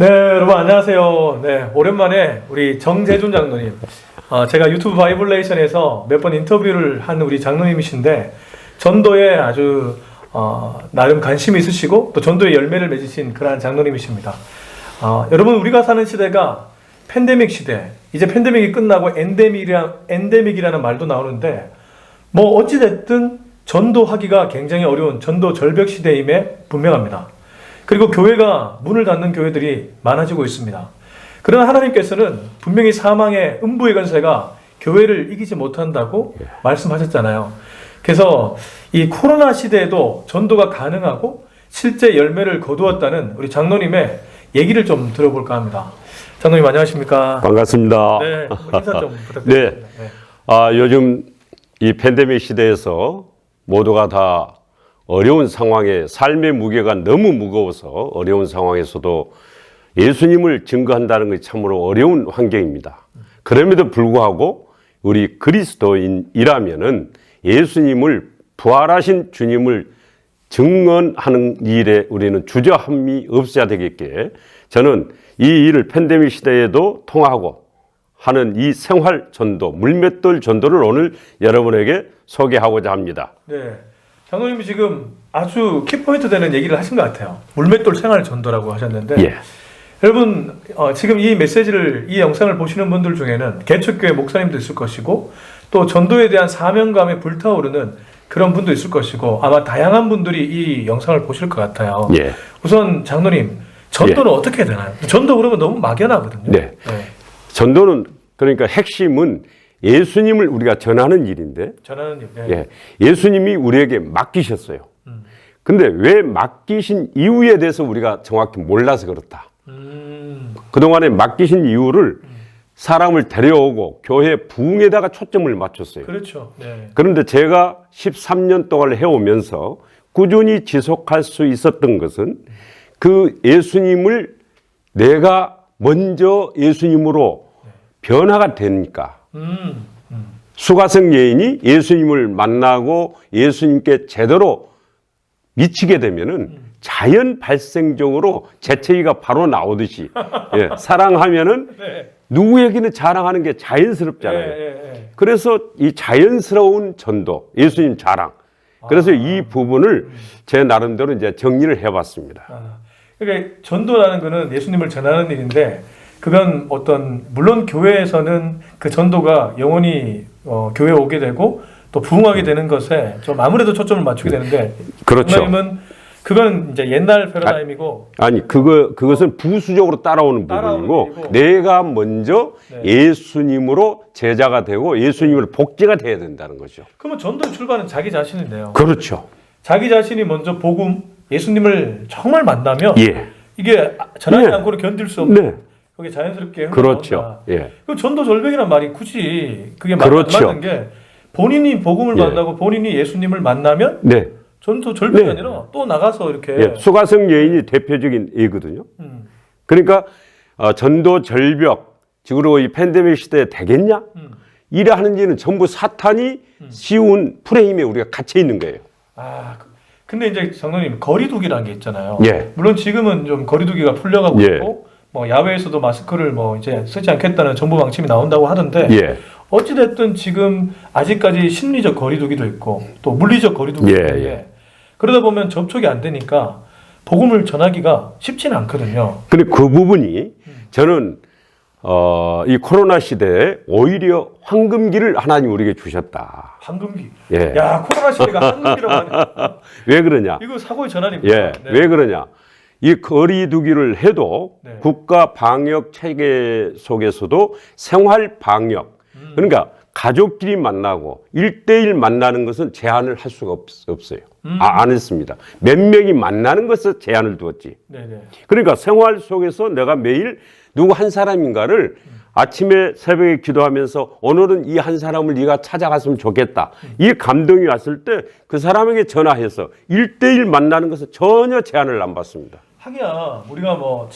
네, 여러분 안녕하세요. 네, 오랜만에 우리 정재준 장로님. 제가 유튜브 바이블레이션에서 몇 번 인터뷰를 한 우리 장로님이신데 전도에 아주 나름 관심이 있으시고 또 전도의 열매를 맺으신 그러한 장로님이십니다. 여러분 우리가 사는 시대가 팬데믹 시대. 이제 팬데믹이 끝나고 엔데믹이라는 말도 나오는데 뭐 어찌됐든 전도하기가 굉장히 어려운 전도 절벽 시대임에 분명합니다. 그리고 교회가 문을 닫는 교회들이 많아지고 있습니다. 그러나 하나님께서는 분명히 사망의 음부의 권세가 교회를 이기지 못한다고 말씀하셨잖아요. 그래서 이 코로나 시대에도 전도가 가능하고 실제 열매를 거두었다는 우리 장로님의 얘기를 좀 들어볼까 합니다. 장로님 안녕하십니까? 반갑습니다. 네, 인사 좀 부탁드립니다. 네. 요즘 이 팬데믹 시대에서 모두가 다 어려운 상황에 삶의 무게가 너무 무거워서 어려운 상황에서도 예수님을 증거한다는 것이 참으로 어려운 환경입니다. 그럼에도 불구하고 우리 그리스도인이라면은 예수님을 부활하신 주님을 증언하는 일에 우리는 주저함이 없어야 되겠기에 저는 이 일을 팬데믹 시대에도 통하고 하는 이 생활 전도, 물맷돌 전도를 오늘 여러분에게 소개하고자 합니다. 네. 장로님이 지금 아주 키포인트 되는 얘기를 하신 것 같아요. 물맷돌 생활 전도라고 하셨는데 예. 여러분 지금 이 메시지를 이 영상을 보시는 분들 중에는 개척교회 목사님도 있을 것이고 또 전도에 대한 사명감에 불타오르는 그런 분도 있을 것이고 아마 다양한 분들이 이 영상을 보실 것 같아요. 예. 우선 장로님 전도는 어떻게 되나요? 전도 그러면 너무 막연하거든요. 네. 전도는 그러니까 핵심은 예수님을 우리가 전하는 일인데 전하는 일. 예. 예수님이 우리에게 맡기셨어요. 근데 왜 맡기신 이유에 대해서 우리가 정확히 몰라서 그렇다. 그동안에 맡기신 이유를 사람을 데려오고 교회 부흥에다가 초점을 맞췄어요. 그렇죠. 네. 그런데 제가 13년 동안 해오면서 꾸준히 지속할 수 있었던 것은 그 예수님을 내가 먼저 예수님으로 변화가 되니까 수가성 여인이 예수님을 만나고 예수님께 제대로 미치게 되면은 자연 발생적으로 재채기가 바로 나오듯이 예, 사랑하면은 누구에게는 자랑하는 게 자연스럽잖아요. 그래서 이 자연스러운 전도, 예수님 자랑. 그래서 이 부분을 제 나름대로 이제 정리를 해봤습니다. 그러니까 전도라는 거는 예수님을 전하는 일인데 그건 물론 교회에서는 그 전도가 영원히 교회에 오게 되고 또 부흥하게 되는 것에 좀 아무래도 초점을 맞추게 되는데 그렇죠. 하나님은 그건 이제 옛날 패러다임이고 아니 그것은 부수적으로 따라오는 부분이고 내가 먼저 예수님으로 제자가 되고 예수님으로 복제가 돼야 된다는 거죠. 그러면 전도의 출발은 자기 자신인데요. 그렇죠. 자기 자신이 먼저 복음 예수님을 정말 만나면 예. 이게 전하지 않고는 견딜 수 없는 그게 자연스럽게 그렇죠. 예. 그 전도 절벽이란 말이 굳이 그게 그렇죠. 맞는 게 본인이 복음을 만나고 본인이 예수님을 만나면 전도 절벽이 아니라 또 나가서 이렇게 수가성 여인이 대표적인 예거든요. 그러니까 전도 절벽 지금 이 팬데믹 시대에 되겠냐? 이래 하는지는 전부 사탄이 씌운 프레임에 우리가 갇혀 있는 거예요. 근데 이제 장로님 거리두기라는 게 있잖아요. 예. 물론 지금은 좀 거리두기가 풀려가고 있고 뭐 야외에서도 마스크를 뭐 이제 쓰지 않겠다는 정부 방침이 나온다고 하던데 어찌됐든 지금 아직까지 심리적 거리두기도 있고 또 물리적 거리두기도 있는데 그러다 보면 접촉이 안 되니까 복음을 전하기가 쉽지는 않거든요. 근데 그 부분이 저는 이 코로나 시대에 오히려 황금기를 하나님 우리에게 주셨다. 황금기. 예. 야, 코로나 시대가 황금기라고 하냐. 왜 그러냐? 이거 사고의 전환입니다. 예. 왜 그러냐? 이 거리두기를 해도 국가 방역 체계 속에서도 생활 방역. 그러니까 가족끼리 만나고 1대1 만나는 것은 제한을 할 수가 없어요. 안 했습니다. 몇 명이 만나는 것에 제한을 두었지. 그러니까 생활 속에서 내가 매일 누구 한 사람인가를 아침에 새벽에 기도하면서 오늘은 이 한 사람을 네가 찾아갔으면 좋겠다. 이 감동이 왔을 때 그 사람에게 전화해서 1대1 만나는 것은 전혀 제한을 안 받습니다. 하기야 우리가 뭐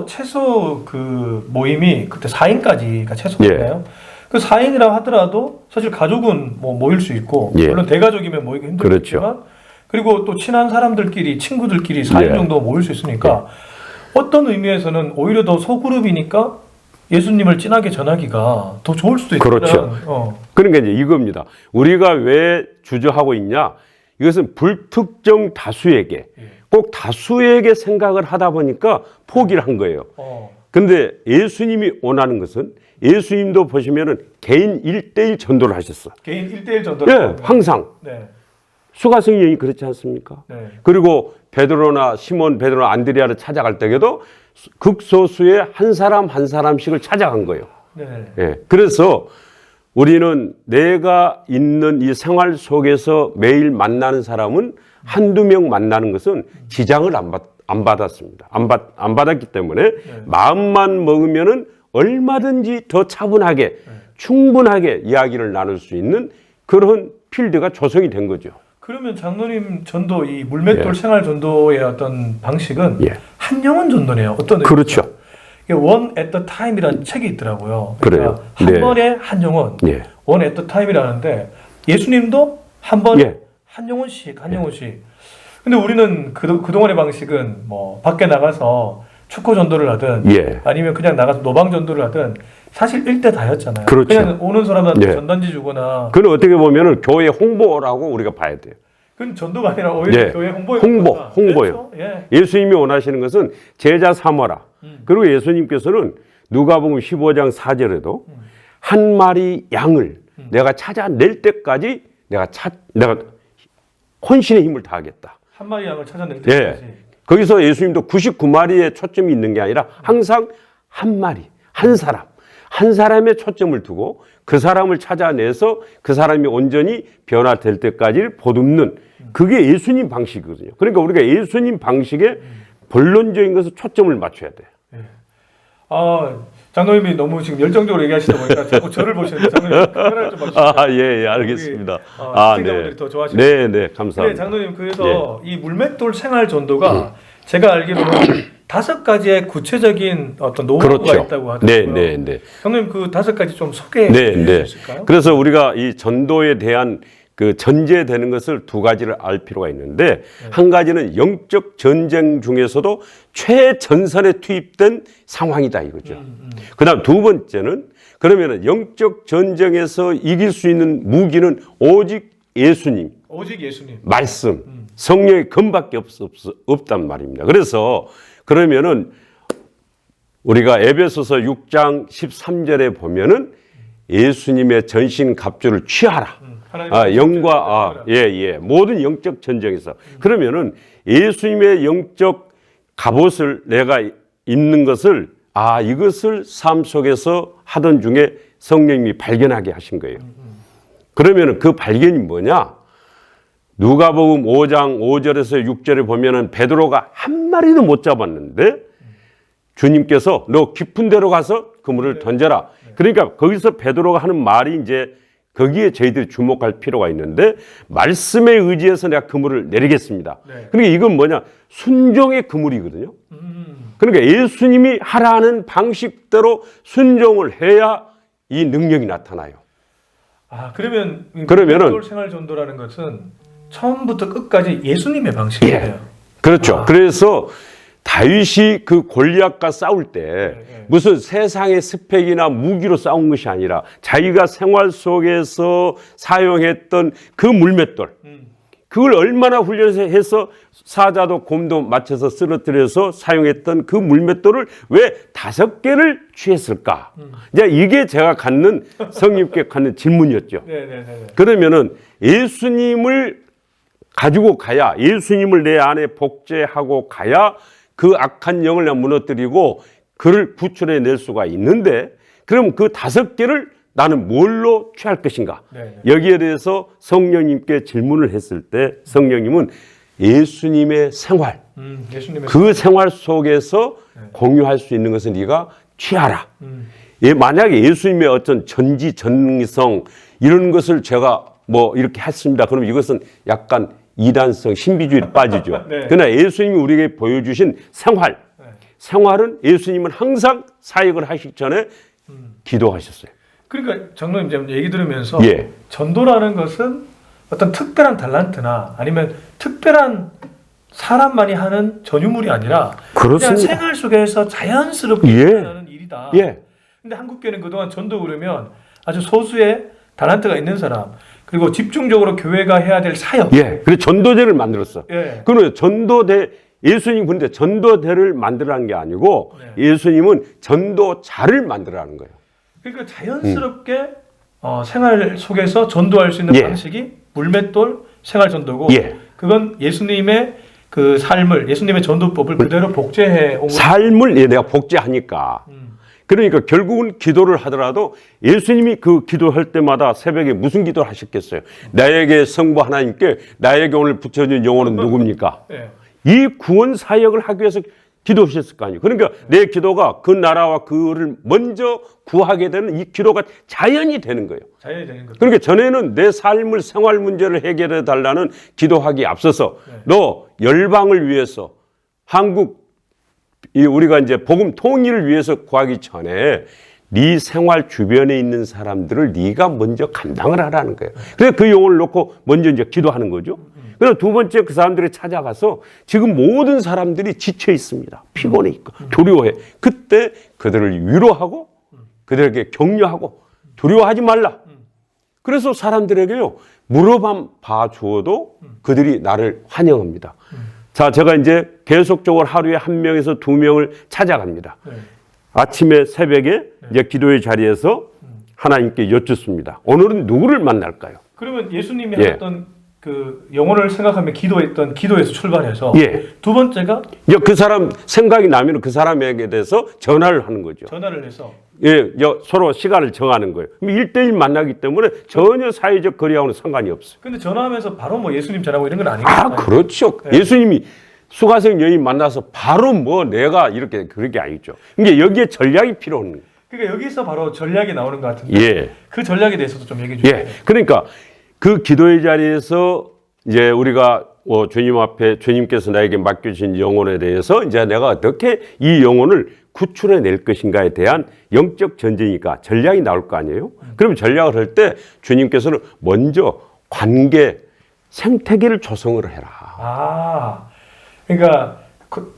최소 그 모임이 그때 4인까지가 최소인데요. 그 4인이라고 하더라도 사실 가족은 뭐 모일 수 있고 물론 대가족이면 모이기 힘들겠지만 그리고 또 친한 사람들끼리 친구들끼리 4인 정도 모일 수 있으니까 어떤 의미에서는 오히려 더 소그룹이니까 예수님을 진하게 전하기가 더 좋을 수도 있다. 그렇죠. 그러니까 이제 이겁니다. 우리가 왜 주저하고 있냐? 이것은 불특정 다수에게 꼭 다수에게 생각을 하다 보니까 포기를 한 거예요. 근데 예수님이 원하는 것은 예수님도 보시면은 개인 1대1 전도를 하셨어. 개인 1대1 전도를. 네, 항상. 네. 수가성 여인이 그렇지 않습니까? 네. 그리고 베드로나 시몬, 베드로나 안드레아를 찾아갈 때에도 극소수의 한 사람 한 사람씩을 찾아간 거예요. 네. 예. 그래서 우리는 내가 있는 이 생활 속에서 매일 만나는 사람은 한두 명 만나는 것은 지장을 안 받았습니다. 안 받았기 때문에 마음만 먹으면은 얼마든지 더 차분하게 충분하게 이야기를 나눌 수 있는 그런 필드가 조성이 된 거죠. 그러면 장로님 전도 이 물맷돌 생활 전도의 어떤 방식은 한영혼 전도네요. 어떤 의미입니까? 그렇죠. One at the time이라는 책이 있더라고요. 그래요. 한 번에 한 영혼, One at the time이라는데 예수님도 한 번에 한 영혼씩. 근데 우리는 그동안의 방식은 뭐 밖에 나가서 축구 전도를 하든 아니면 그냥 나가서 노방 전도를 하든 사실 일대 다였잖아요. 그렇죠. 그냥 오는 사람한테 전단지 주거나. 그건 어떻게 보면은 교회 홍보라고 우리가 봐야 돼요. 그건 전도가 아니라 오히려 교회 홍보예요. 홍보요. 그렇죠? 예수님이 원하시는 것은 제자 삼어라. 그리고 예수님께서는 누가복음 15장 4절에도 한 마리 양을 내가 찾아낼 때까지 내가 혼신의 힘을 다하겠다. 한 마리 양을 찾아낼 때까지. 거기서 예수님도 99마리에 초점이 있는 게 아니라 항상 한 마리, 한 사람의 초점을 두고 그 사람을 찾아내서 그 사람이 온전히 변화될 때까지를 보듬는 그게 예수님 방식이거든요. 그러니까 우리가 예수님 방식에 본론적인 것을 초점을 맞춰야 돼요. 장로님이 너무 지금 열정적으로 얘기하시다 보니까 자꾸 저를 보시는데 장로님 카메라를 좀 봐주시죠. 알겠습니다. 시청자분들이 더 좋아하시네요. 네, 감사합니다. 네, 장로님 그래서 이 물맷돌 생활 전도가 제가 알기로는 5가지의 구체적인 어떤 노하우가 있다고 하더라고요. 네. 장로님 그 5가지 좀 소개해 주실 수 있을까요? 그래서 우리가 이 전도에 대한 그 전제되는 것을 2가지를 알 필요가 있는데 한 가지는 영적 전쟁 중에서도 최전선에 투입된 상황이다 이거죠. 그다음 2번째는 그러면은 영적 전쟁에서 이길 수 있는 무기는 오직 예수님. 말씀. 성령의 검밖에 없단 말입니다. 그래서 그러면은 우리가 에베소서 6장 13절에 보면은 예수님의 전신 갑주를 취하라. 모든 영적 전쟁에서. 그러면은 예수님의 영적 갑옷을 내가 입는 것을 이것을 삶 속에서 하던 중에 성령님이 발견하게 하신 거예요. 그러면은 그 발견이 뭐냐? 누가복음 5장 5절에서 6절에 보면은 베드로가 한 마리도 못 잡았는데 주님께서 너 깊은 데로 가서 그물을 던져라. 그러니까 거기서 베드로가 하는 말이 이제 거기에 저희들이 주목할 필요가 있는데 말씀에 의지해서 내가 그물을 내리겠습니다. 그러니까 이건 뭐냐? 순종의 그물이거든요. 그러니까 예수님이 하라는 방식대로 순종을 해야 이 능력이 나타나요. 그러면은 물맷돌 생활 전도라는 것은 처음부터 끝까지 예수님의 방식이에요. 그렇죠. 그래서 다윗이 그 골리앗과 싸울 때 무슨 세상의 스펙이나 무기로 싸운 것이 아니라 자기가 생활 속에서 사용했던 그 물맷돌 그걸 얼마나 훈련해서 사자도 곰도 맞춰서 쓰러뜨려서 사용했던 그 물맷돌을 왜 5개를 취했을까? 이게 제가 갖는 성님께 갖는 질문이었죠. 그러면은 예수님을 가지고 가야 예수님을 내 안에 복제하고 가야 그 악한 영을 무너뜨리고 그를 구출해낼 수가 있는데 그럼 그 5개를 나는 뭘로 취할 것인가? 여기에 대해서 성령님께 질문을 했을 때 성령님은 예수님의 생활, 그 생활 속에서 공유할 수 있는 것을 네가 취하라. 만약에 예수님의 어떤 전지전능성 이런 것을 제가 뭐 이렇게 했습니다. 그럼 이것은 약간 이단성, 신비주의로 빠지죠. 그러나 예수님이 우리에게 보여주신 생활은 예수님은 항상 사역을 하시기 전에 기도하셨어요. 그러니까 장로님 지금 얘기 들으면서 전도라는 것은 어떤 특별한 달란트나 아니면 특별한 사람만이 하는 전유물이 아니라 그렇습니다. 그냥 생활 속에서 자연스럽게 예. 일어나는 일이다. 예. 근데 한국교회는 그동안 전도 그러면 아주 소수의 달란트가 있는 사람, 그리고 집중적으로 교회가 해야 될 사역. 예. 그래서 전도대를 만들었어. 예. 그러면 전도대, 예수님 근데 전도대를 만들라는 게 아니고 예수님은 전도자를 만들라는 거예요. 그러니까 자연스럽게 생활 속에서 전도할 수 있는 예. 방식이 물맷돌 생활 전도고, 예. 그건 예수님의 그 삶을, 예수님의 전도법을 그대로 복제해 온 거예요. 삶을 내가 복제하니까. 그러니까 결국은 기도를 하더라도 예수님이 그 기도할 때마다 새벽에 무슨 기도를 하셨겠어요? 나에게 성부 하나님께 나에게 오늘 붙여준 영혼은 누굽니까? 예. 이 구원 사역을 하기 위해서 기도하셨을 거 아니에요. 그러니까 내 기도가 그 나라와 그를 먼저 구하게 되는 이 기도가 자연이 되는 거예요. 자연이 되는 거죠. 그러니까 전에는 내 삶을 생활 문제를 해결해 달라는 기도하기에 앞서서 너 열방을 위해서 한국 우리가 이제 복음 통일을 위해서 구하기 전에 네 생활 주변에 있는 사람들을 네가 먼저 감당을 하라는 거예요. 그래서 그 용어를 놓고 먼저 이제 기도하는 거죠. 그리고 두 번째 그 사람들이 찾아가서 지금 모든 사람들이 지쳐 있습니다. 피곤해 있고 두려워해. 그때 그들을 위로하고 그들에게 격려하고 두려워하지 말라. 그래서 사람들에게요 물어봐 주어도 그들이 나를 환영합니다. 자, 제가 이제 계속적으로 하루에 1명에서 2명을 찾아갑니다. 아침에 새벽에 이제 기도의 자리에서 하나님께 여쭙습니다. 오늘은 누구를 만날까요? 그러면 예수님이 하셨던 그 영혼을 생각하며 기도했던 기도에서 출발해서 두 번째가 이제 그 사람 생각이 나면 그 사람에게 대해서 전화를 하는 거죠. 전화를 해서 서로 시간을 정하는 거예요. 1대1 만나기 때문에 전혀 사회적 거리하고는 상관이 없어요. 근데 전화하면서 바로 뭐 예수님 전하고 이런 건 아니고. 그렇죠. 예수님이 수가성 여인 만나서 바로 뭐 내가 이렇게 그런 게 아니죠. 그러니까 여기에 전략이 필요한 거예요. 그러니까 여기서 바로 전략이 나오는 것 같은데. 그 전략에 대해서도 좀 얘기해 주세요. 그러니까 그 기도의 자리에서 이제 우리가 주님 앞에 주님께서 나에게 맡겨주신 영혼에 대해서 이제 내가 어떻게 이 영혼을 구출해 낼 것인가에 대한 영적 전쟁이니까 전략이 나올 거 아니에요? 그러면 전략을 할 때 주님께서는 먼저 관계 생태계를 조성을 해라. 그러니까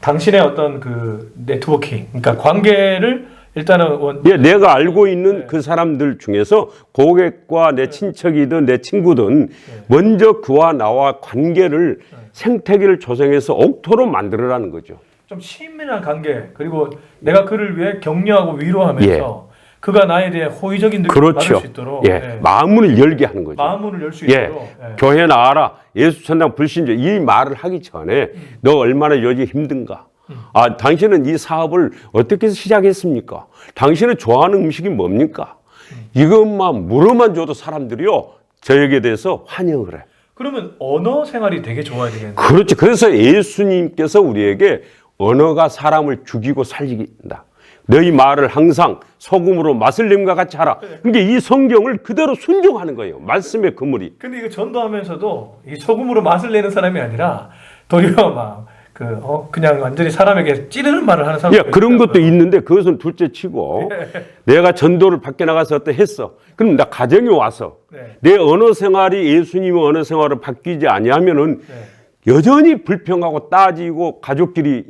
당신의 어떤 그 네트워킹, 그러니까 관계를 일단은 내가 알고 있는 그 사람들 중에서 고객과 내 친척이든 내 친구든 먼저 그와 나와 관계를 생태계를 조성해서 옥토로 만들어라는 거죠. 좀 친밀한 관계, 그리고 내가 그를 위해 격려하고 위로하면서 그가 나에 대해 호의적인 느낌을 받을 수 있도록 마음문을 열게 하는 거죠. 마음문을 열 수 있도록 교회 나와라, 예수 천당 불신자 이 말을 하기 전에 너 얼마나 요즘 힘든가? 당신은 이 사업을 어떻게 해서 시작했습니까? 당신은 좋아하는 음식이 뭡니까? 이것만 물어만 줘도 사람들이요 저에게 대해서 환영을 해. 그러면 언어 생활이 되게 좋아야 되겠네요. 그렇죠. 그래서 예수님께서 우리에게 언어가 사람을 죽이고 살리긴다. 너희 말을 항상 소금으로 맛을 냄과 같이 하라. 그러니까 이 성경을 그대로 순종하는 거예요. 말씀의 그물이. 근데 이거 전도하면서도 이 소금으로 맛을 내는 사람이 아니라 도리어 막 그냥 완전히 사람에게 찌르는 말을 하는 사람도 그런 것도 있는데 그것은 둘째 치고 내가 전도를 밖에 나가서 어때 했어. 그럼 나 가정에 와서 내 언어 생활이 예수님의 언어 생활을 바뀌지 아니하면은 여전히 불평하고 따지고 가족끼리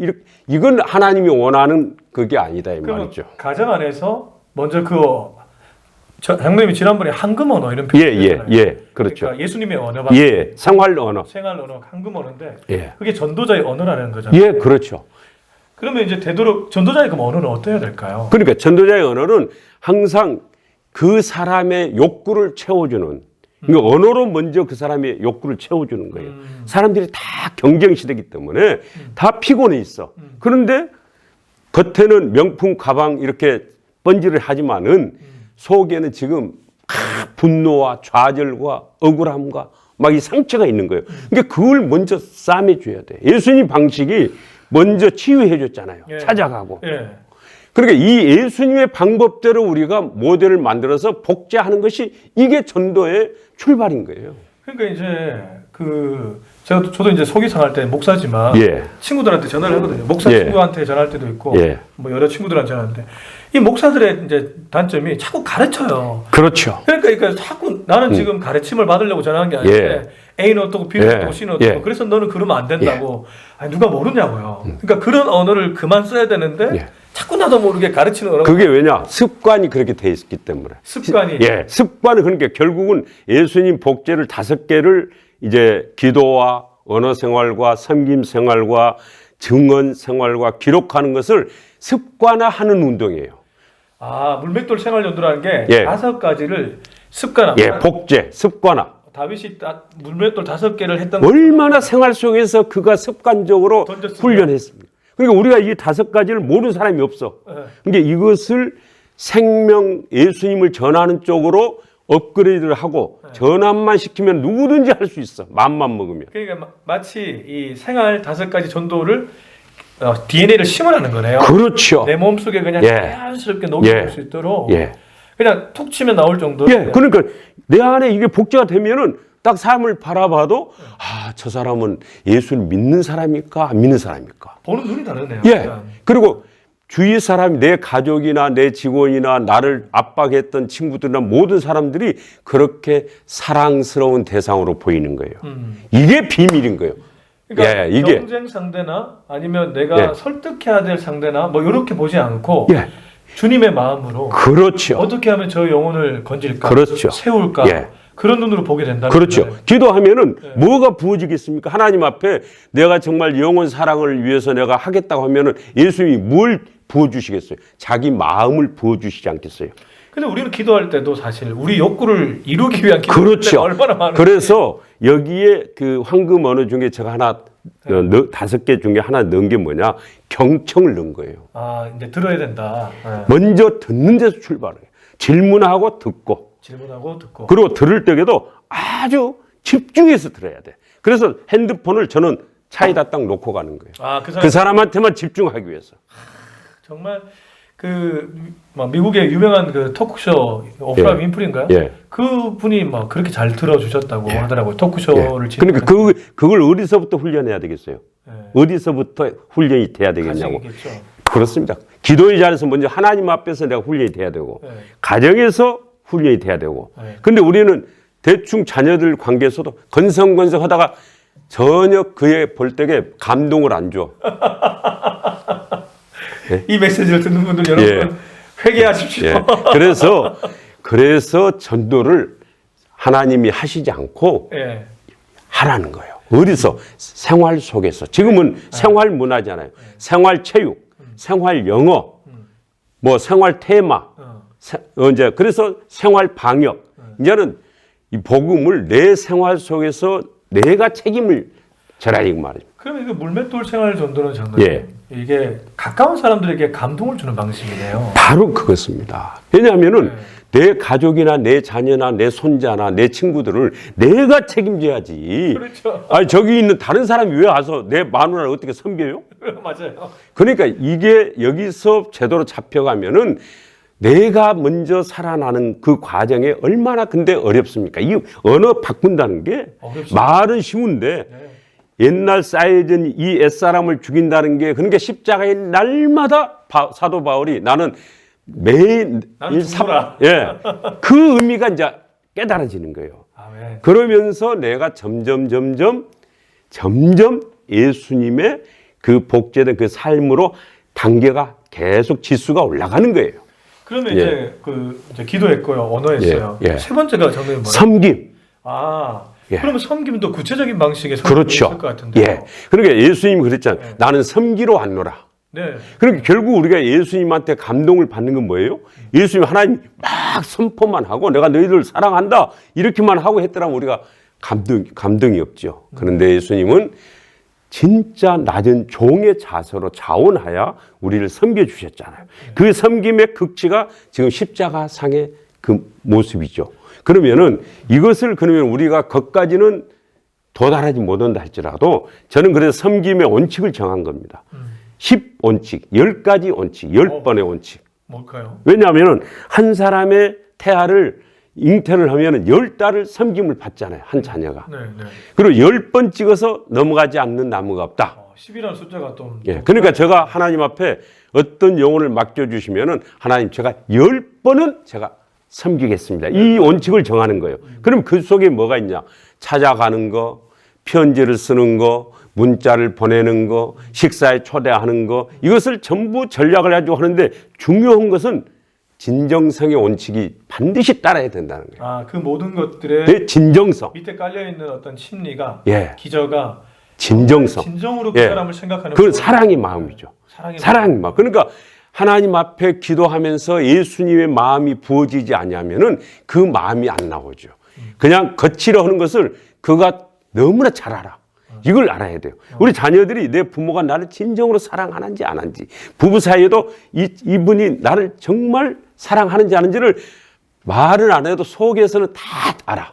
이건 하나님이 원하는 그게 아니다 이 말이죠. 가정 안에서 먼저 장로님이 지난번에 황금 언어 이런 표현을 했잖아요. 그렇죠. 그러니까 예수님의 언어가 생활 언어, 황금 언어인데 그게 전도자의 언어라는 거잖아요. 그렇죠. 그러면 이제 되도록 전도자의 그 언어는 어떠해야 될까요? 그러니까 전도자의 언어는 항상 그 사람의 욕구를 채워주는. 그러니까 언어로 먼저 그 사람의 욕구를 채워주는 거예요. 사람들이 다 경쟁 시대이기 때문에 다 피곤해 있어. 그런데 겉에는 명품 가방 이렇게 번지를 하지만은 속에는 지금 분노와 좌절과 억울함과 막 이 상처가 있는 거예요. 그러니까 그걸 먼저 싸매줘야 돼. 예수님 방식이 먼저 치유해 줬잖아요. 찾아가고. 그러니까 이 예수님의 방법대로 우리가 모델을 만들어서 복제하는 것이 이게 전도의 출발인 거예요. 그러니까 이제 저도 이제 소개상 할 때 목사지만 친구들한테 전화를 하거든요. 목사 친구한테 전화할 때도 있고 뭐 여러 친구들한테 전화하는데 이 목사들의 이제 단점이 자꾸 가르쳐요. 그렇죠. 그러니까 자꾸 나는 지금 가르침을 받으려고 전화한 게 아닌데 A는 어떻고 B는 어떻고 C는 어떻고 그래서 너는 그러면 안 된다고. 아니, 누가 모르냐고요. 그러니까 그런 언어를 그만 써야 되는데 자꾸 나도 모르게 가르치는 언어가. 그게 왜냐? 습관이 그렇게 돼 있기 때문에. 습관이. 습관은 그러니까 결국은 예수님 복제를 5개를 이제 기도와 언어 생활과 섬김 생활과 증언 생활과 기록하는 것을 습관화하는 운동이에요. 아, 물맷돌 생활연도라는 게 5가지를 습관화. 복제, 습관화. 다윗이 물맷돌 5개를 했던 얼마나 생활 속에서 그가 습관적으로 던졌으면. 훈련했습니까? 그러니까 우리가 이 5가지를 모르는 사람이 없어. 그러니까 이것을 생명 예수님을 전하는 쪽으로 업그레이드를 하고 전환만 시키면 누구든지 할 수 있어. 마음만 먹으면. 그러니까 마치 이 생활 5가지 전도를 DNA를 심어라는 거네요. 그렇죠. 내 몸속에 그냥 자연스럽게 녹여볼 수 있도록 그냥 툭 치면 나올 정도로. 그러니까 내 안에 이게 복제가 되면은 딱 삶을 바라봐도 저 사람은 예수를 믿는 사람일까 안 믿는 사람일까. 보는 눈이 다르네요. 그리고 주위 사람이 내 가족이나 내 직원이나 나를 압박했던 친구들이나 모든 사람들이 그렇게 사랑스러운 대상으로 보이는 거예요. 이게 비밀인 거예요. 그러니까 이게 경쟁 상대나 아니면 내가 설득해야 될 상대나 뭐 이렇게 보지 않고 주님의 마음으로 그렇죠. 어떻게 하면 저 영혼을 건질까, 그렇죠. 세울까 그런 눈으로 보게 된다. 그렇죠. 기도하면은 뭐가 부어지겠습니까? 하나님 앞에 내가 정말 영혼 사랑을 위해서 내가 하겠다고 하면은 예수님이 뭘 부어주시겠어요? 자기 마음을 부어주시지 않겠어요? 근데 우리는 기도할 때도 사실 우리 욕구를 이루기 위한 기도가 그렇죠. 얼마나 많은지. 그래서 여기에 그 황금 언어 중에 제가 하나 5개 중에 하나 넣은 게 뭐냐? 경청을 넣은 거예요. 아, 이제 들어야 된다. 먼저 듣는 데서 출발해요. 질문하고 듣고. 질문하고 듣고. 그리고 들을 때에도 아주 집중해서 들어야 돼. 그래서 핸드폰을 저는 차에다 딱 놓고 가는 거예요. 아, 그 사람한테만 집중하기 위해서. 정말 막 미국의 유명한 그 토크쇼 오프라 윈프리인가요? 그 분이 막 그렇게 잘 들어주셨다고 하더라고요. 토크쇼를 그러니까 그걸 어디서부터 훈련해야 되겠어요? 어디서부터 훈련이 돼야 되겠냐고. 가정이겠죠. 그렇습니다. 기도의 자리에서 먼저 하나님 앞에서 내가 훈련이 돼야 되고 가정에서 훈련이 돼야 되고. 근데 우리는 대충 자녀들 관계에서도 건성건성 하다가 전혀 그의 볼때에 감동을 안 줘. 이 메시지를 듣는 분들 여러분 회개하십시오. 그래서 전도를 하나님이 하시지 않고 하라는 거예요. 어디서? 생활 속에서. 지금은 생활 문화잖아요. 생활 체육, 생활 영어, 뭐 생활 테마. 이제 그래서 생활 방역. 이제는 이 복음을 내 생활 속에서 내가 책임을 져라 이 말이죠. 그러면 이거 물맷돌 생활 전도는 장로님 이게 가까운 사람들에게 감동을 주는 방식이네요. 바로 그것입니다. 왜냐하면은 내 가족이나 내 자녀나 내 손자나 내 친구들을 내가 책임져야지. 그렇죠. 아니 저기 있는 다른 사람이 왜 와서 내 마누라를 어떻게 섬겨요? 맞아요. 그러니까 이게 여기서 제대로 잡혀가면은 내가 먼저 살아나는 그 과정에 얼마나 근데 어렵습니까? 이 언어 바꾼다는 게 말은 쉬운데 옛날 쌓여진 이 옛사람을 죽인다는 게 그러니까 십자가의 날마다 사도 바울이 나는 매일 그 의미가 이제 깨달아지는 거예요. 그러면서 내가 점점 예수님의 그 복제된 그 삶으로 단계가 계속 지수가 올라가는 거예요. 그러면 이제 기도했고요, 언어했어요. 세 번째가 장로님 뭐예요? 섬김. 그러면 섬김도 구체적인 방식의 섬김이 있을 것 같은데요. 그러니까 예수님이 그랬잖아요. 나는 섬기러 왔노라. 그러니까 결국 우리가 예수님한테 감동을 받는 건 뭐예요? 예수님 하나님 막 선포만 하고 내가 너희들을 사랑한다 이렇게만 하고 했더라면 우리가 감동이 없죠. 그런데 예수님은 진짜 낮은 종의 자세로 자원하여 우리를 섬겨주셨잖아요. 그 섬김의 극치가 지금 십자가상의 그 모습이죠. 그러면은 그러면 우리가 거기까지는 도달하지 못한다 할지라도 저는 그래서 섬김의 원칙을 정한 겁니다. 10원칙, 10가지 원칙, 10번의 원칙. 뭘까요? 왜냐하면 한 사람의 태아를 잉태를 하면 10달을 섬김을 받잖아요. 한 자녀가. 그리고 10번 찍어서 넘어가지 않는 나무가 없다. 10이라는 숫자가 좀. 예. 그러니까 제가 하나님 앞에 어떤 영혼을 맡겨주시면은 하나님 제가 10번은 제가 섬기겠습니다. 이 원칙을 정하는 거예요. 그럼 그 속에 뭐가 있냐? 찾아가는 거, 편지를 쓰는 거, 문자를 보내는 거, 식사에 초대하는 거, 이것을 전부 전략을 가지고 하는데 중요한 것은 진정성의 원칙이 반드시 따라야 된다는 거예요. 아, 그 모든 것들의 네, 진정성. 밑에 깔려 있는 어떤 심리가, 예. 기저가 진정성. 진정으로 그 예. 사람을 생각하는. 그건 사랑의 마음이죠. 사랑의 마음. 그러니까 하나님 앞에 기도하면서 예수님의 마음이 부어지지 않으면은 그 마음이 안 나오죠. 그냥 거치려 하는 것을 그가 너무나 잘 알아. 이걸 알아야 돼요. 우리 자녀들이 내 부모가 나를 진정으로 사랑하는지 안 하는지, 부부 사이에도 이분이 나를 정말 사랑하는지 안 하는지를 말은 안 해도 속에서는 다 알아.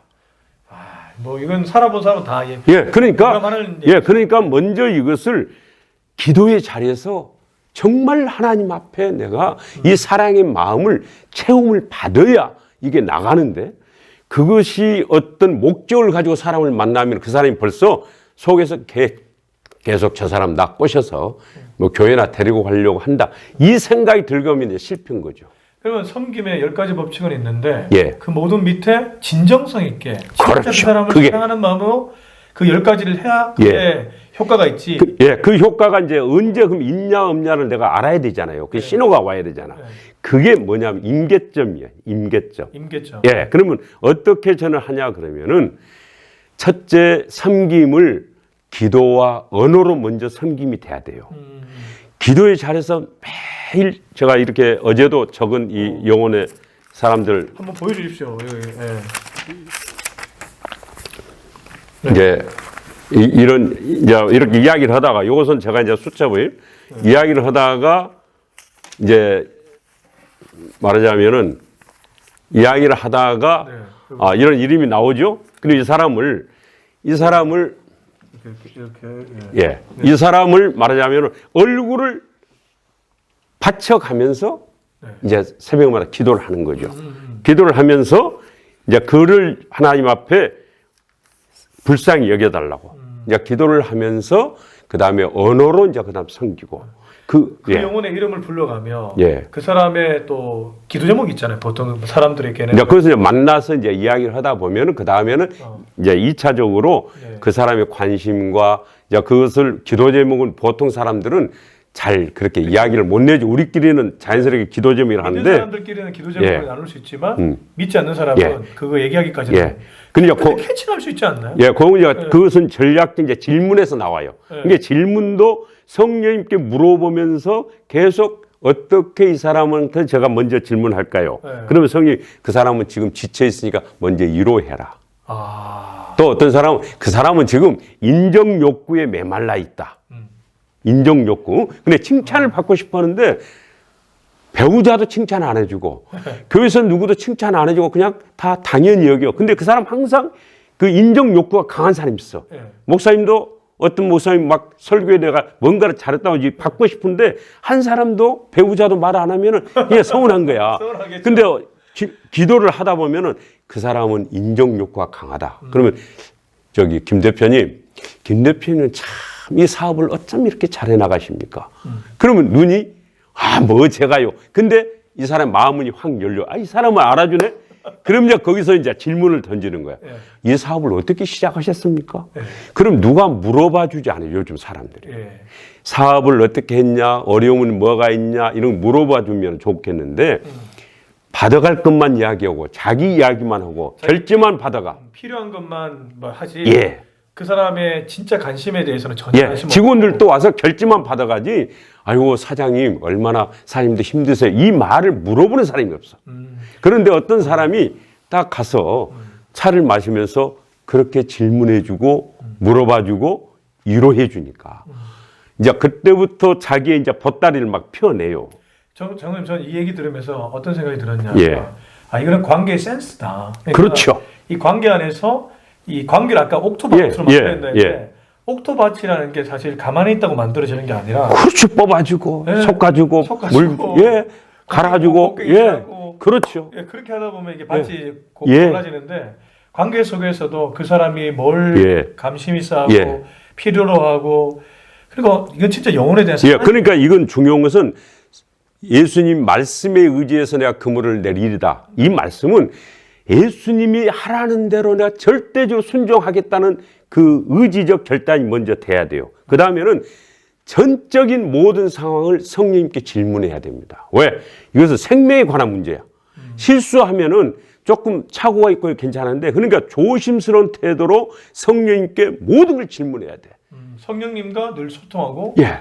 뭐 이건 살아본 사람은 다 그러니까 먼저 이것을 기도의 자리에서 정말 하나님 앞에 내가 이 사랑의 마음을 체험을 받아야 이게 나가는데, 그것이 어떤 목적을 가지고 사람을 만나면 그 사람이 벌써 속에서 계속 저 사람 나 꼬셔서 뭐 교회나 데리고 가려고 한다, 이 생각이 들거면 이제 실패인 거죠. 그러면 섬김의 10가지 법칙은 있는데, 예. 그 모든 밑에 진정성 있게 진짜 그렇죠. 그 사람을 사랑하는 마음으로 그 10가지를 해야 그게 효과가 있지. 그 효과가 이제 언제 그럼 있냐 없냐를 내가 알아야 되잖아요. 그 신호가 와야 되잖아. 그게 뭐냐면 임계점이에요. 임계점. 예. 그러면 어떻게 저는 하냐 그러면은, 첫째, 섬김을 기도와 언어로 먼저 섬김이 돼야 돼요. 기도의 자리에서 매일 제가 이렇게 어제도 적은 이 영혼의 사람들 한번 보여주십시오. 이제 이런 이제 이렇게 이야기를 하다가, 이것은 제가 이제 수첩을 이야기를 하다가 이제 말하자면은 이야기를 하다가 이런 이름이 나오죠. 그리고 이 사람을 이렇게 이 사람을 말하자면은 얼굴을 받쳐가면서 이제 새벽마다 기도를 하는 거죠. 기도를 하면서 이제 그를 하나님 앞에 불쌍히 여겨달라고 이제 기도를 하면서 그 다음에 언어로 이제 그다음 섬기고 그 영혼의 이름을 불러가며 예. 그 사람의 또 기도 제목이 있잖아요. 보통 사람들에게는. 이제 그래서 이제 만나서 이제 이야기를 하다 보면은 그 다음에는 이제 2차적으로 그 사람의 관심과 이제 그것을 기도 제목은 보통 사람들은 잘 그렇게 이야기를 못 내죠. 우리끼리는 자연스럽게 기도 제목이라 하는데, 믿는 사람들끼리는 기도 제목을 나눌 수 있지만 믿지 않는 사람은 그거 얘기하기까지는 근데 캐치할 수 있지 않나요? 그것은 전략적 이제 질문에서 나와요. 이게 질문도 성령님께 물어보면서 계속 어떻게 이 사람한테 제가 먼저 질문할까요? 그러면 성령이 그 사람은 지금 지쳐 있으니까 먼저 위로해라. 또 어떤 사람은 그 사람은 지금 인정 욕구에 메말라 있다. 인정 욕구. 근데 칭찬을 받고 싶어 하는데 배우자도 칭찬 안 해주고 교회에서 누구도 칭찬 안 해주고 그냥 다 당연히 여겨. 근데 그 사람 항상 그 인정 욕구가 강한 사람이 있어. 목사님도 어떤 목사님 막 설교에 내가 뭔가를 잘했다고 받고 싶은데 한 사람도 배우자도 말 안 하면은 그냥 서운한 거야. 근데 기도를 하다 보면은 그 사람은 인정 욕구가 강하다. 그러면 김 대표님 김 참 이 사업을 어쩜 이렇게 잘해 나가십니까? 그러면 눈이 뭐 제가요. 근데 이 사람 마음이 확 열려. 이 사람을 알아주네. 그럼 이제 거기서 이제 질문을 던지는 거야. 이 사업을 어떻게 시작하셨습니까? 그럼 누가 물어봐 주지 않아요, 요즘 사람들이. 사업을 어떻게 했냐, 어려움은 뭐가 있냐, 이런 거 물어봐 주면 좋겠는데, 받아갈 것만 이야기하고, 자기 이야기만 하고, 결제만 받아가. 필요한 것만 뭐 하지. 그 사람의 진짜 관심에 대해서는 전혀 관심 없고. 직원들도 와서 결제만 받아가지, 아이고, 사장님, 얼마나 사장님도 힘드세요. 이 말을 물어보는 사람이 없어. 그런데 어떤 사람이 딱 가서 차를 마시면서 그렇게 질문해주고, 물어봐주고, 위로해주니까. 이제 그때부터 자기의 이제 보따리를 막 펴내요. 장로님, 저는 이 얘기 들으면서 어떤 생각이 들었냐면, 이거는 관계의 센스다. 그러니까 그렇죠. 이 관계 안에서 이 관계를 아까 옥토밭으로 만들었는데 옥토밭이라는 게 사실 가만히 있다고 만들어지는 게 아니라 그렇죠. 뽑아주고 솎아주고 물 갈아주고 그렇죠. 그렇게 하다 보면 이게 밭이 골라지는데 관계 속에서도 그 사람이 뭘 감심이 쌓고 필요로 하고 그리고 이건 진짜 영혼에 대한 예, 그러니까 이건 중요한 것은 예수님 말씀에 의지해서 내가 그물을 내리리다. 이 말씀은 예수님이 하라는 대로 내가 절대적으로 순종하겠다는 그 의지적 결단이 먼저 돼야 돼요. 그 다음에는 전적인 모든 상황을 성령님께 질문해야 됩니다. 왜? 이것은 생명에 관한 문제야. 실수하면은 조금 착오가 있고 괜찮은데, 그러니까 조심스러운 태도로 성령님께 모든 걸 질문해야 돼. 성령님과 늘 소통하고 예.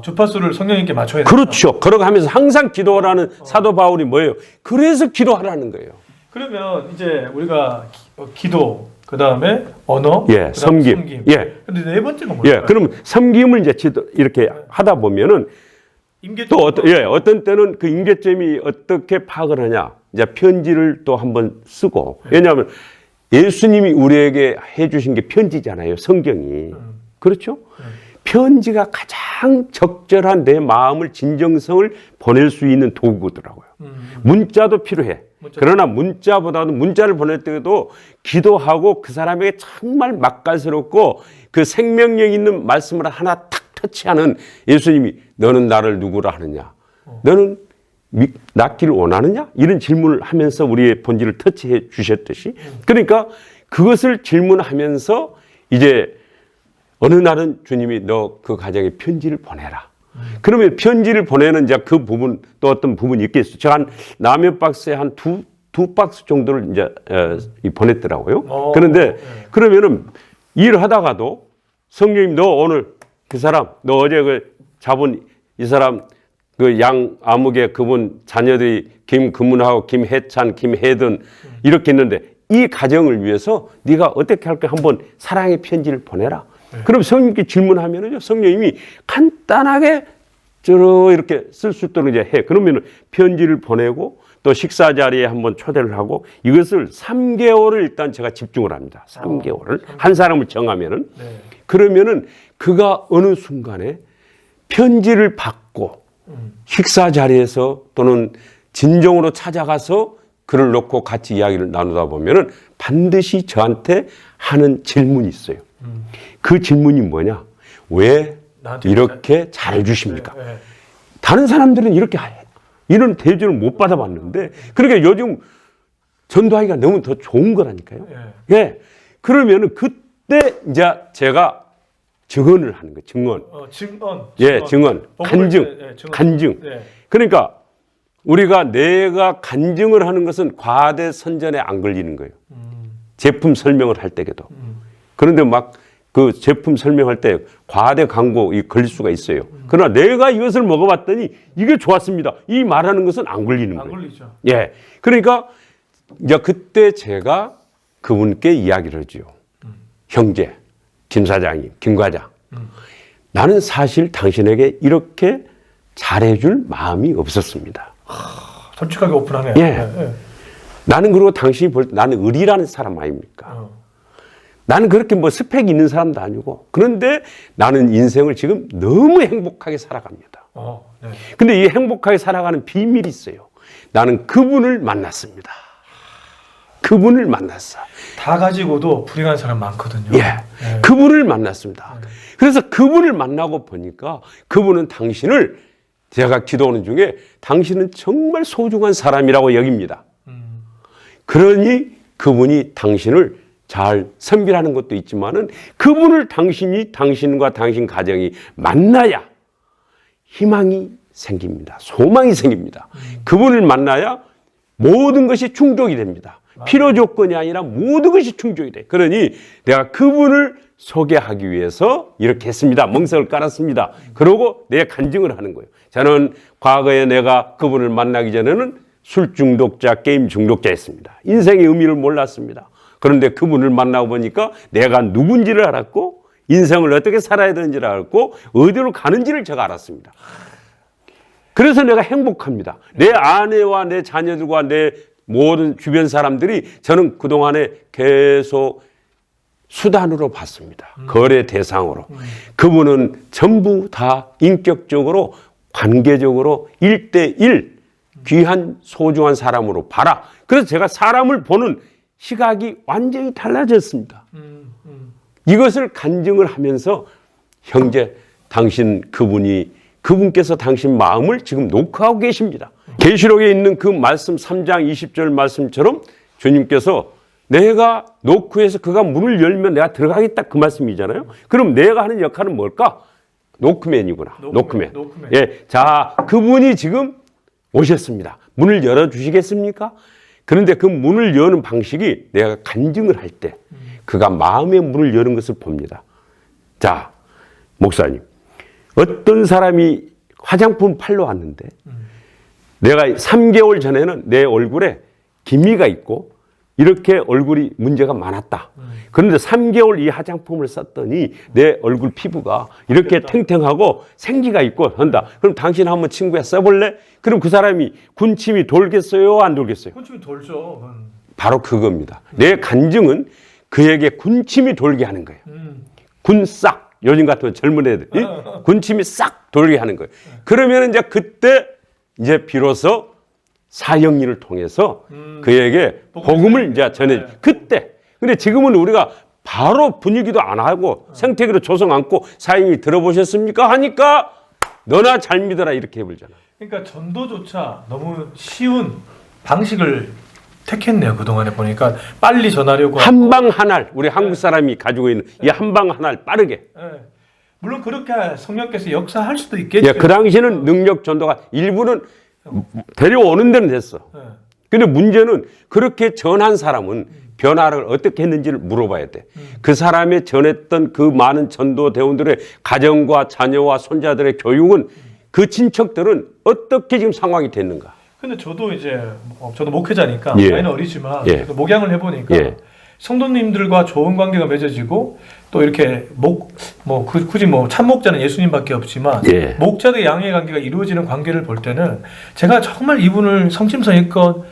주파수를 성령님께 맞춰야 돼요. 그렇죠. 그러면서 항상 기도하라는 사도 바울이 뭐예요? 그래서 기도하라는 거예요. 그러면 이제 우리가 기도, 그 다음에 언어, 예, 섬김. 예. 근데 네 번째가 뭘까요? 예, 그럼 섬김을 이제 이렇게 하다 보면은 또 어떤 때는 그 임계점이 어떻게 파악을 하냐. 이제 편지를 또 한번 쓰고. 왜냐하면 예수님이 우리에게 해주신 게 편지잖아요. 성경이. 그렇죠? 편지가 가장 적절한 내 마음을, 진정성을 보낼 수 있는 도구더라고요. 문자도 필요해. 그러나 문자보다는 문자를 보낼 때도 기도하고 그 사람에게 정말 맛깔스럽고 그 생명력 있는 말씀을 하나 탁 터치하는, 예수님이 너는 나를 누구라 하느냐? 너는 낫기를 원하느냐? 이런 질문을 하면서 우리의 본질을 터치해 주셨듯이, 그러니까 그것을 질문하면서 이제 어느 날은 주님이 너 그 가정에 편지를 보내라. 그러면 편지를 보내는 이제 그 부분, 또 어떤 부분이 있겠어요. 제가 한 라면 박스에 한 두 박스 정도를 이제 보냈더라고요. 그런데 그러면은 일을 하다가도 성령님 너 오늘 그 사람, 너 어제 그 잡은 이 사람 그 양 아무개 그분 자녀들이 김금문하고 김해찬, 김혜든 이렇게 했는데 이 가정을 위해서 네가 어떻게 할까 한번 사랑의 편지를 보내라. 그럼 성령님께 질문하면은요, 성령님이 간단하게 이렇게 쓸 수 있도록 이제 해. 그러면은 편지를 보내고 또 식사 자리에 한번 초대를 하고, 이것을 3개월을 일단 제가 집중을 합니다. 3개월을 한 사람을 정하면은 그러면은 그가 어느 순간에 편지를 받고 식사 자리에서 또는 진정으로 찾아가서 그를 놓고 같이 이야기를 나누다 보면은 반드시 저한테 하는 질문이 있어요. 그 질문이 뭐냐? 왜 이렇게 잘해주십니까? 다른 사람들은 이런 대접을 못 받아봤는데, 그러니까 요즘 전도하기가 너무 더 좋은 거라니까요. 예. 그러면은 그때 이제 제가 증언을 하는 거예요. 증언. 예, 증언. 간증. 그러니까 우리가 내가 간증을 하는 것은 과대 선전에 안 걸리는 거예요. 제품 설명을 할 때에도. 그런데 막 그 제품 설명할 때 과대 광고 걸릴 수가 있어요. 그러나 내가 이것을 먹어봤더니 이게 좋았습니다. 이 말하는 것은 안 걸리는 거예요. 안 걸리죠. 예. 그러니까 이제 그때 제가 그분께 이야기를 하죠. 형제, 김 사장님, 김 과장. 나는 사실 당신에게 이렇게 잘해줄 마음이 없었습니다. 솔직하게 오픈하네요. 예. 나는 그리고 당신이 볼 때 나는 의리라는 사람 아닙니까? 나는 그렇게 뭐 스펙이 있는 사람도 아니고, 그런데 나는 인생을 지금 너무 행복하게 살아갑니다. 근데 이 행복하게 살아가는 비밀이 있어요. 나는 그분을 만났습니다. 그분을 만났어. 다 가지고도 불행한 사람 많거든요. 예. 그분을 만났습니다. 그래서 그분을 만나고 보니까 그분은 당신을, 제가 기도하는 중에 당신은 정말 소중한 사람이라고 여깁니다. 그러니 그분이 당신을 잘 섬기라는 것도 있지만은 그분을 당신과 당신 가정이 만나야 희망이 생깁니다. 소망이 생깁니다. 그분을 만나야 모든 것이 충족이 됩니다. 필요 조건이 아니라 모든 것이 충족이 돼. 그러니 내가 그분을 소개하기 위해서 이렇게 했습니다. 멍석을 깔았습니다. 그러고 내 간증을 하는 거예요. 저는 과거에 내가 그분을 만나기 전에는 술 중독자, 게임 중독자였습니다. 인생의 의미를 몰랐습니다. 그런데 그분을 만나고 보니까 내가 누군지를 알았고, 인생을 어떻게 살아야 되는지를 알았고, 어디로 가는지를 제가 알았습니다. 그래서 내가 행복합니다. 내 아내와 내 자녀들과 내 모든 주변 사람들이 저는 그동안에 계속 수단으로 봤습니다. 거래 대상으로. 그분은 전부 다 인격적으로, 관계적으로 1대1 귀한 소중한 사람으로 봐라. 그래서 제가 사람을 보는 시각이 완전히 달라졌습니다. 이것을 간증을 하면서 형제, 당신 그분께서 당신 마음을 지금 녹화하고 계십니다. 계시록에 있는 그 말씀 3장 20절 말씀처럼 주님께서 내가 노크해서 그가 문을 열면 내가 들어가겠다 그 말씀이잖아요. 그럼 내가 하는 역할은 뭘까? 노크맨이구나. 노크맨. 예, 자, 그분이 지금 오셨습니다. 문을 열어주시겠습니까? 그런데 그 문을 여는 방식이 내가 간증을 할 때 그가 마음의 문을 여는 것을 봅니다. 자, 목사님, 어떤 사람이 화장품 팔러 왔는데 내가 3개월 전에는 내 얼굴에 기미가 있고 이렇게 얼굴이 문제가 많았다. 그런데 3개월 이 화장품을 썼더니 내 얼굴 피부가 이렇게 탱탱하고 생기가 있고 한다. 그럼 당신 한번 친구야 써볼래? 그럼 그 사람이 군침이 돌겠어요? 안 돌겠어요? 군침이 돌죠. 바로 그겁니다. 내 간증은 그에게 군침이 돌게 하는 거예요. 군싹. 요즘 같은 젊은 애들 군침이 싹 돌게 하는 거예요. 그러면 이제 그때 이제 비로소 사형리를 통해서 그에게 복음을 이제 전해 그때. 근데 지금은 우리가 바로 분위기도 안 하고 생태계로 조성 않고 사형리 들어보셨습니까? 하니까 너나 잘 믿어라 이렇게 해버리잖아. 그러니까 전도조차 너무 쉬운 방식을 택했네요. 그동안에 보니까 빨리 전하려고 한 방 한 알 우리 한국 사람이 가지고 있는 이 한 방 한 알 빠르게. 물론 그렇게 성령께서 역사할 수도 있겠죠. 예, 그 당시에는 능력 전도가 일부는 데려오는 데는 됐어. 근데 문제는 그렇게 전한 사람은 변화를 어떻게 했는지를 물어봐야 돼. 그 사람이 전했던 그 많은 전도 대원들의 가정과 자녀와 손자들의 교육은 그 친척들은 어떻게 지금 상황이 됐는가. 근데 저도 이제 저도 목회자니까 예. 나이는 어리지만 예. 목양을 해보니까 예. 성도님들과 좋은 관계가 맺어지고 또 이렇게 굳이 참목자는 예수님밖에 없지만 예. 목자들의 양의 관계가 이루어지는 관계를 볼 때는 제가 정말 이분을 성심성의껏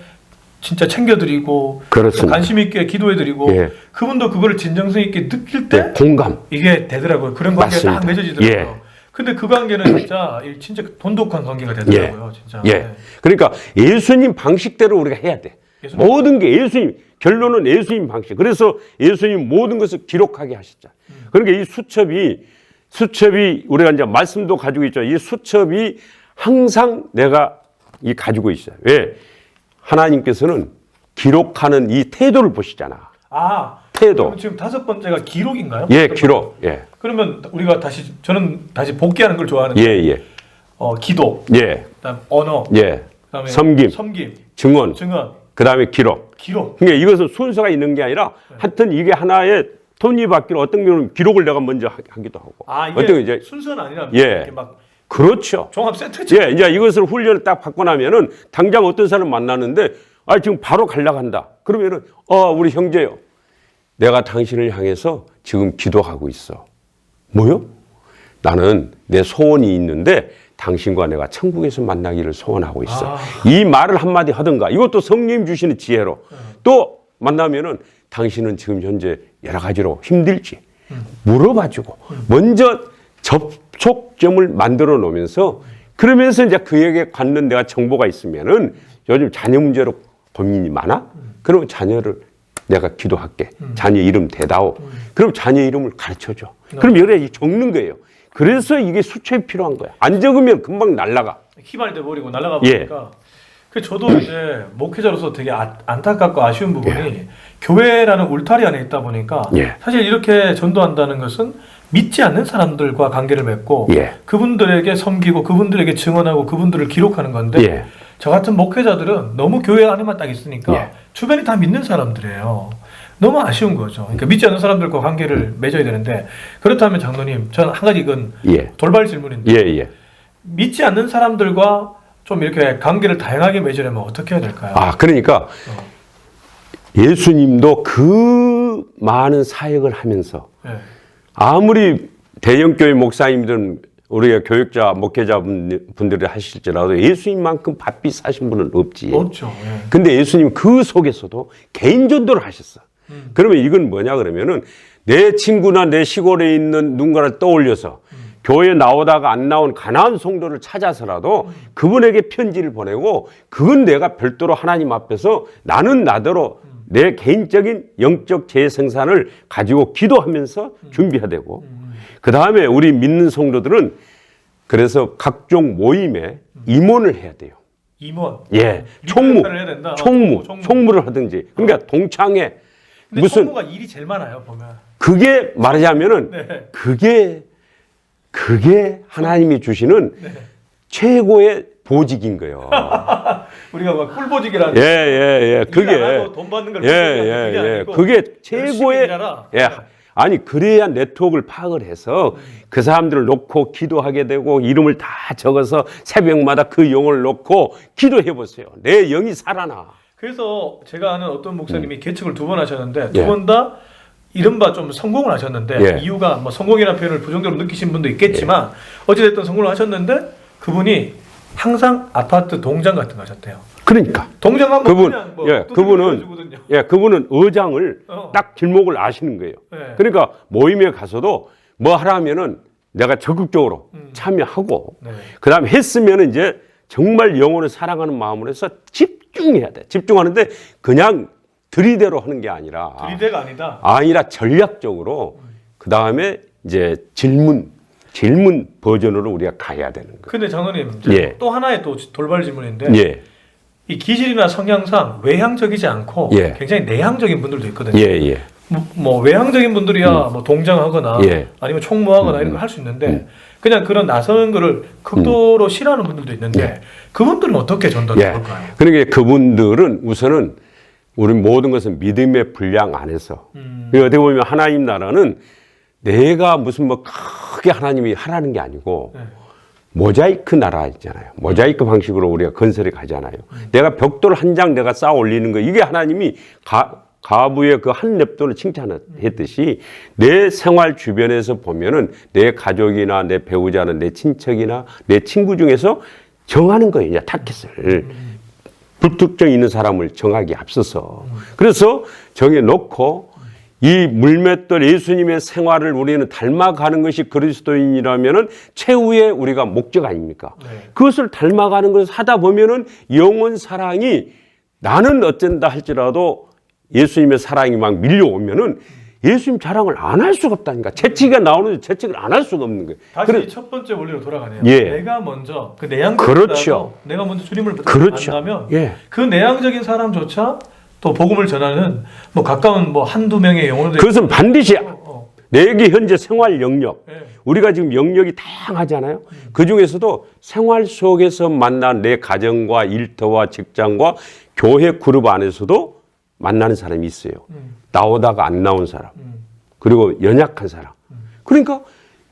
진짜 챙겨드리고 또 관심 있게 기도해드리고 예. 그분도 그거를 진정성 있게 느낄 때 네, 공감 이게 되더라고요. 그런 관계가 맞습니다. 딱 맺어지더라고요. 예. 근데 그 관계는 진짜 돈독한 관계가 되더라고요. 진짜. 예. 네. 그러니까 예수님 방식대로 우리가 해야 돼. 모든 게 예수님, 결론은 예수님 방식. 그래서 예수님 모든 것을 기록하게 하셨잖아요. 그러니까 이 수첩이 우리가 이제 말씀도 가지고 있죠. 이 수첩이 항상 내가 가지고 있어요. 왜? 하나님께서는 기록하는 이 태도를 보시잖아. 태도. 그럼 지금 5번째가 기록인가요? 예, 기록. 예. 그러면 우리가 저는 다시 복귀하는 걸 좋아하는데. 예. 기도. 예. 그다음 언어. 예. 그다음에 섬김. 증언. 그다음에 기록. 그러니까 이것은 순서가 있는 게 아니라 하여튼 이게 하나의 톱니바퀴로 어떤 경우는 기록을 내가 먼저 하기도 하고. 이게 어떤 이제 순서는 아니라 예. 이렇게 막 그렇죠. 종합 세트죠. 예, 이제 이것을 훈련을 딱 받고 나면은 당장 어떤 사람 만나는데 지금 바로 가려고 한다. 그러면은 우리 형제요. 내가 당신을 향해서 지금 기도하고 있어. 뭐요? 나는 내 소원이 있는데 당신과 내가 천국에서 만나기를 소원하고 있어. 이 말을 한마디 하든가. 이것도 성령님 주시는 지혜로. 또 만나면은 당신은 지금 현재 여러 가지로 힘들지. 물어봐주고. 먼저 접촉점을 만들어 놓으면서 그러면서 이제 그에게 갖는 내가 정보가 있으면은 요즘 자녀 문제로 고민이 많아? 그러면 자녀를 내가 기도할게. 자녀 이름 대다오. 그럼 자녀 이름을 가르쳐줘. 그럼 여기에 적는 거예요. 그래서 이게 수첩이 필요한 거야. 안 적으면 금방 날아가. 휘발돼 버리고 날아가 버리니까. 그 저도 이제 목회자로서 되게 안타깝고 아쉬운 부분이 교회라는 울타리 안에 있다 보니까 사실 이렇게 전도한다는 것은 믿지 않는 사람들과 관계를 맺고 그분들에게 섬기고 그분들에게 증언하고 그분들을 기록하는 건데 저 같은 목회자들은 너무 교회 안에만 딱 있으니까 주변이 다 믿는 사람들이에요. 너무 아쉬운 거죠. 그러니까 믿지 않는 사람들과 관계를 맺어야 되는데 그렇다면 장로님, 저는 한 가지 이건 돌발 질문인데 믿지 않는 사람들과 좀 이렇게 관계를 다양하게 맺으려면 어떻게 해야 될까요? 그러니까 예수님도 그 많은 사역을 하면서 아무리 대형교회 목사님들은 우리가 교육자, 목회자분들이 하실지라도 예수님만큼 바삐 사신 분은 없지. 없죠. 근데 예수님 그 속에서도 개인 전도를 하셨어. 그러면 이건 뭐냐 그러면은 내 친구나 내 시골에 있는 누군가를 떠올려서 교회 나오다가 안 나온 가나안 성도를 찾아서라도 그분에게 편지를 보내고 그건 내가 별도로 하나님 앞에서 나는 나대로 내 개인적인 영적 재생산을 가지고 기도하면서 준비해야 되고 그 다음에 우리 믿는 성도들은 그래서 각종 모임에 임원을 해야 돼요. 임원. 예, 해야 된다. 총무를 하든지. 그러니까 동창회 근데 무슨 총무가 일이 제일 많아요 보면. 그게 말하자면은 네. 그게 하나님이 주시는 네. 최고의 보직인 거예요. 우리가 막 꿀보직이라는. 예. 그게 돈 받는 걸. 그게 최고의 예. 아니 그래야 네트워크를 파악을 해서 그 사람들을 놓고 기도하게 되고 이름을 다 적어서 새벽마다 그 영혼을 놓고 기도해 보세요. 내 영이 살아나. 그래서 제가 아는 어떤 목사님이 개척을 2번 하셨는데 예. 2번 다 이른바 좀 성공을 하셨는데 예. 이유가 뭐 성공이라는 표현을 부정적으로 느끼신 분도 있겠지만 어찌됐든 성공을 하셨는데 그분이 항상 아파트 동장 같은 거 하셨대요. 그러니까 동장 가면 그분 그냥 뭐 그분은 의장을 딱 길목을 아시는 거예요. 네. 그러니까 모임에 가서도 뭐 하라면은 내가 적극적으로 참여하고 네. 그다음에 했으면은 이제 정말 영혼을 사랑하는 마음으로 해서 집중해야 돼. 집중하는데 그냥 들이대로 하는 게 아니라 들이대가 아니다. 아니라 전략적으로 그다음에 이제 질문 버전으로 우리가 가야 되는 거예요. 근데 장로님 예. 또 하나의 또 돌발 질문인데 예. 이 기질이나 성향상 외향적이지 않고 예. 굉장히 내향적인 분들도 있거든요. 예. 뭐 외향적인 분들이야 뭐 동장하거나 예. 아니면 총무하거나 이런 걸 할 수 있는데 그냥 그런 나서는 거를 극도로 싫어하는 분들도 있는데 그분들은 어떻게 전달을 볼까요? 그러니까 그분들은 우선은 우리 모든 것은 믿음의 분량 안에서 어떻게 보면 하나님 나라는 내가 무슨 뭐 크게 하나님이 하라는 게 아니고 모자이크 나라 있잖아요. 모자이크 방식으로 우리가 건설해 가잖아요. 내가 벽돌 한 장 내가 쌓아 올리는 거 이게 하나님이 가부의 그 한 렙돈을 칭찬했듯이 내 생활 주변에서 보면은 내 가족이나 내 배우자나 내 친척이나 내 친구 중에서 정하는 거예요. 이제 타켓을. 불특정 있는 사람을 정하기 앞서서. 그래서 정해놓고 이 물맷돌 예수님의 생활을 우리는 닮아가는 것이 그리스도인이라면은 최후의 우리가 목적 아닙니까? 네. 그것을 닮아가는 것을 하다 보면은 영원 사랑이 나는 어쩐다 할지라도 예수님의 사랑이 막 밀려오면은 예수님 자랑을 안 할 수가 없다니까. 재치가 나오는데 재치를 안 할 수가 없는 거예요. 다시 첫 번째 원리로 돌아가네요. 예. 내가 먼저 그 내향적인 그렇죠. 내가 먼저 주님을 그렇죠. 만나면 예. 그 내향적인 사람조차 또 복음을 전하는 뭐 가까운 뭐 한두 명의 영혼들 그것은 반드시 내게 현재 생활 영역 예. 우리가 지금 영역이 다양하잖아요. 그 중에서도 생활 속에서 만난 내 가정과 일터와 직장과 교회 그룹 안에서도 만나는 사람이 있어요. 나오다가 안 나온 사람 그리고 연약한 사람. 그러니까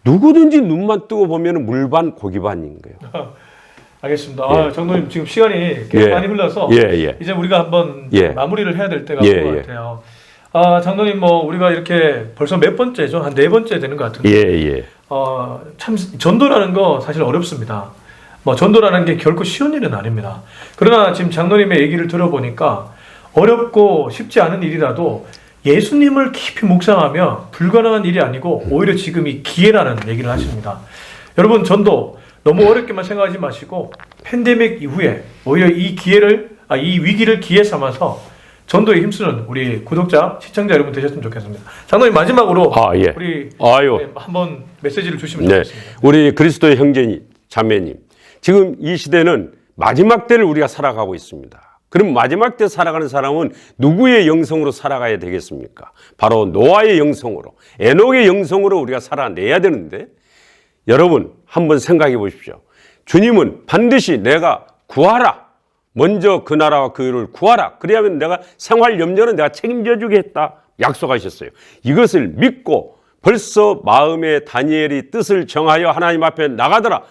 누구든지 눈만 뜨고 보면 물반 고기반인 거예요. 알겠습니다. 예. 아, 장로님 지금 시간이 계속 많이 흘러서 이제 우리가 한번 마무리를 해야 될 때가 온 것 같아요. 아, 장로님 뭐 우리가 이렇게 벌써 몇 번째죠? 한 4번째 되는 것 같은데 참 전도라는 거 사실 어렵습니다. 뭐 전도라는 게 결코 쉬운 일은 아닙니다. 그러나 지금 장로님의 얘기를 들어보니까 어렵고 쉽지 않은 일이라도 예수님을 깊이 묵상하며 불가능한 일이 아니고 오히려 지금이 기회라는 얘기를 하십니다. 여러분 전도 너무 어렵게만 생각하지 마시고 팬데믹 이후에 오히려 이 위기를 기회 삼아서 전도에 힘쓰는 우리 구독자, 시청자 여러분 되셨으면 좋겠습니다. 장로님 마지막으로 우리 한번 메시지를 주시면 좋겠습니다. 우리 그리스도의 형제님, 자매님, 지금 이 시대는 마지막 때를 우리가 살아가고 있습니다. 그럼 마지막 때 살아가는 사람은 누구의 영성으로 살아가야 되겠습니까? 바로 노아의 영성으로, 에녹의 영성으로 우리가 살아내야 되는데 여러분 한번 생각해 보십시오. 주님은 반드시 내가 구하라. 먼저 그 나라와 그 의를 구하라. 그래야면 내가 생활 염려는 내가 책임져 주겠다. 약속하셨어요. 이것을 믿고 벌써 마음에 다니엘이 뜻을 정하여 하나님 앞에 나가더라.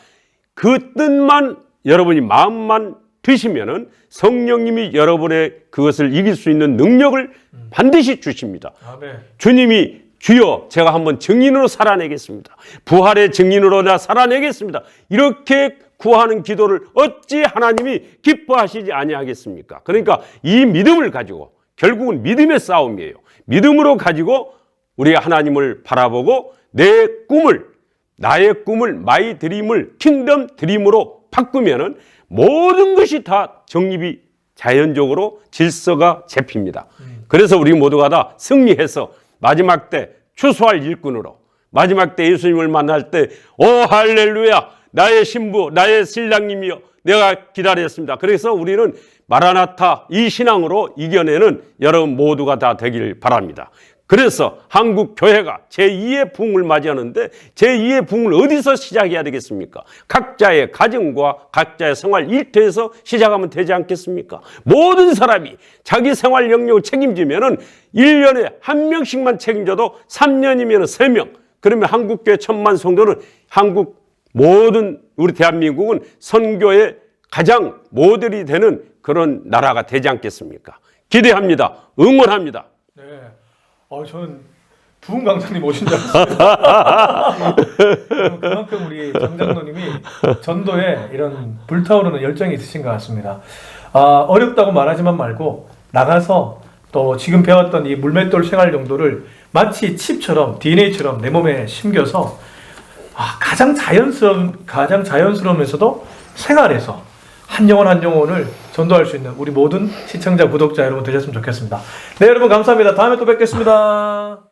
그 뜻만 여러분이 마음만 드시면은 성령님이 여러분의 그것을 이길 수 있는 능력을 반드시 주십니다. 아멘. 주님이 주여 제가 한번 증인으로 살아내겠습니다. 부활의 증인으로 나 살아내겠습니다. 이렇게 구하는 기도를 어찌 하나님이 기뻐하시지 아니하겠습니까? 그러니까 이 믿음을 가지고 결국은 믿음의 싸움이에요. 믿음으로 가지고 우리가 하나님을 바라보고 내 꿈을 나의 꿈을 마이 드림을 킹덤 드림으로 바꾸면은 모든 것이 다 정립이 자연적으로 질서가 잡힙니다. 그래서 우리 모두가 다 승리해서 마지막 때 추수할 일꾼으로 마지막 때 예수님을 만날 때, 오 할렐루야, 나의 신부, 나의 신랑님이여, 내가 기다렸습니다. 그래서 우리는 마라나타 이 신앙으로 이겨내는 여러분 모두가 다 되길 바랍니다. 그래서 한국 교회가 제2의 부흥을 맞이하는데 제2의 부흥을 어디서 시작해야 되겠습니까? 각자의 가정과 각자의 생활 일터에서 시작하면 되지 않겠습니까? 모든 사람이 자기 생활 영역을 책임지면은 1년에 한 명씩만 책임져도 3년이면 3명. 그러면 한국교회 1000만 성도는 한국 모든 우리 대한민국은 선교의 가장 모델이 되는 그런 나라가 되지 않겠습니까? 기대합니다. 응원합니다. 네. 저는 부흥 강사님 오신 줄 알았어요. 그만큼 우리 정 장로님이 전도에 이런 불타오르는 열정이 있으신 것 같습니다. 어렵다고 말하지만 말고 나가서 또 지금 배웠던 이 물맷돌 생활 정도를 마치 칩처럼 DNA처럼 내 몸에 심겨서 가장 자연스러우면서도 생활에서 한 영혼 한 영혼을 전도할 수 있는 우리 모든 시청자, 구독자 여러분 되셨으면 좋겠습니다. 네, 여러분 감사합니다. 다음에 또 뵙겠습니다.